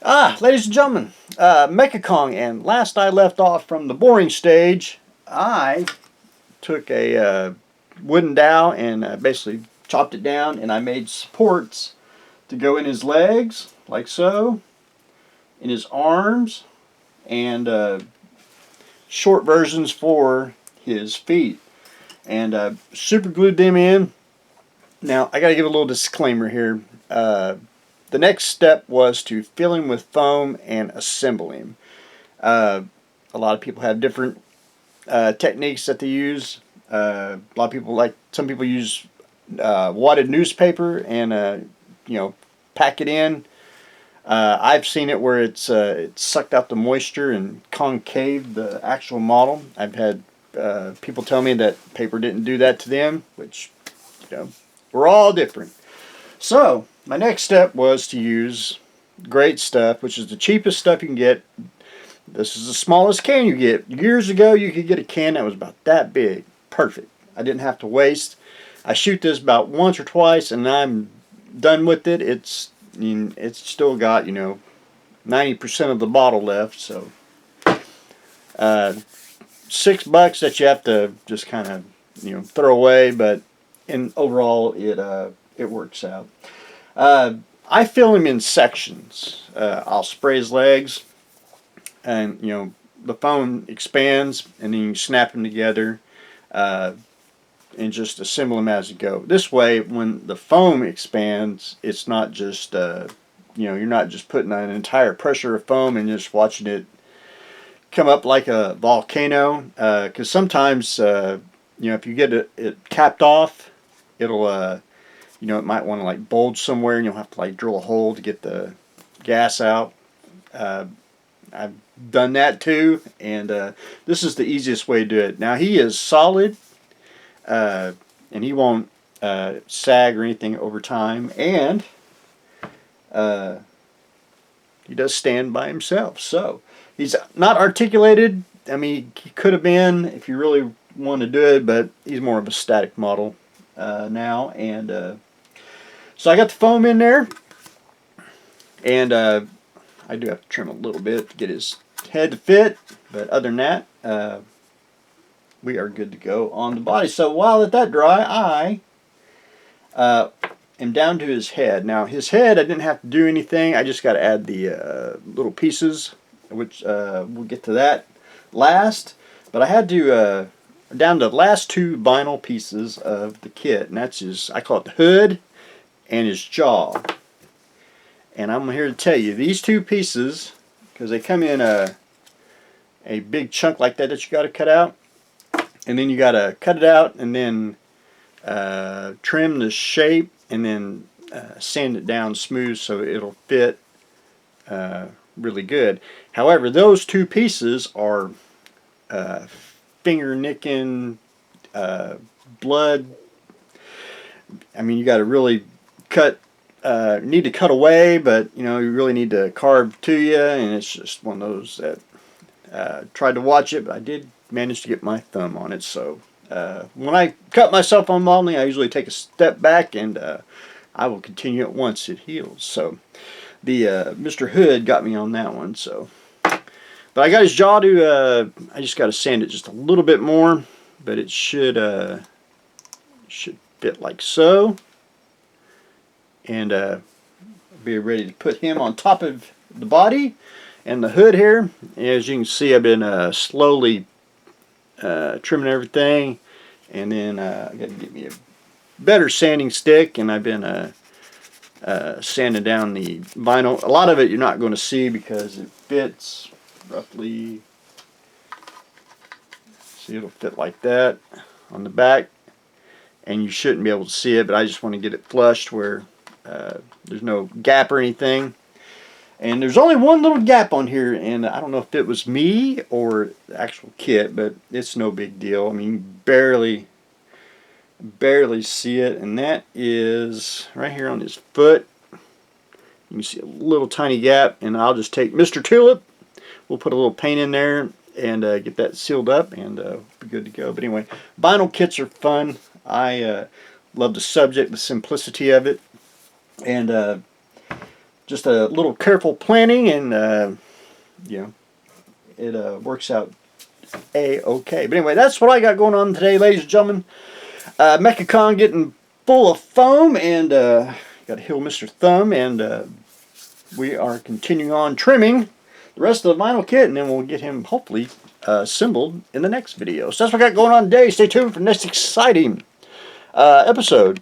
Ladies and gentlemen, Mecha Kong, and last I left off from the boring stage, I took a wooden dowel and basically chopped it down, and I made supports to go in his legs, like so, in his arms, and short versions for his feet, and super glued them in. Now, I gotta give a little disclaimer here. The next step was to fill him with foam and assemble him. Uh, a lot of people have different techniques that they use. A lot of people some people use wadded newspaper and pack it in. I've seen it where it's sucked out the moisture and concave the actual model. I've had people tell me that paper didn't do that to them, which we're all different. So my next step was to use great stuff, which is the cheapest stuff you can get. This is the smallest can you get. Years ago, you could get a can that was about that big. Perfect. I didn't have to waste. I shoot this about once or twice, and I'm done with it. It's still got 90% of the bottle left. So $6 that you have to just kind of throw away, but in overall it works out. I fill him in sections. I'll spray his legs, and the foam expands, and then you snap them together and just assemble them as you go. This way, when the foam expands, it's not just you're not just putting an entire pressure of foam and just watching it come up like a volcano. Because sometimes if you get it capped off, it'll it might want to like bulge somewhere, and you'll have to like drill a hole to get the gas out. I've done that too, and this is the easiest way to do it. Now he is solid, and he won't sag or anything over time, and he does stand by himself. So he's not articulated. I mean, he could have been if you really want to do it, but he's more of a static model now. And so I got the foam in there, and I do have to trim a little bit to get his head to fit, but other than that, we are good to go on the body. So while I let that dry, I am down to his head. Now his head, I didn't have to do anything. I just got to add the little pieces, which we'll get to that last. But I had to down to the last two vinyl pieces of the kit, and that's I call it the hood and his jaw. And I'm here to tell you, these two pieces, because they come in a big chunk like that you got to cut out, and then you got to cut it out and then trim the shape and then sand it down smooth so it'll fit really good. However, those two pieces are finger nicking, blood. I mean, you got to really need to cut away, but you really need to carve to you, and it's just one of those that tried to watch it, but I did manage to get my thumb on it. So when I cut myself on modeling, I usually take a step back, and I will continue it once it heals. So the Mr. Hood got me on that one. So, but I got his jaw to. I just got to sand it just a little bit more, but it should fit like so. And be ready to put him on top of the body and the hood here. As you can see, I've been slowly trimming everything, and then I got to get me a better sanding stick, and I've been sanding down the vinyl. A lot of it you're not going to see because it fits roughly. See, it'll fit like that on the back, and you shouldn't be able to see it, but I just want to get it flushed where there's no gap or anything. And there's only one little gap on here, and I don't know if it was me or the actual kit, but it's no big deal. I mean, barely see it, and that is right here on his foot. You can see a little tiny gap, and I'll just take Mr. Tulip. We'll put a little paint in there and get that sealed up, and be good to go. But anyway, vinyl kits are fun. I love the subject, the simplicity of it, and just a little careful planning, and you know, it works out a-okay. But anyway, that's what I got going on today, ladies and gentlemen. Mecha Kong getting full of foam, and got to heal Mr. Thumb, and we are continuing on trimming the rest of the vinyl kit, and then we'll get him hopefully assembled in the next video. So that's what I got going on today. Stay tuned for the next exciting episode.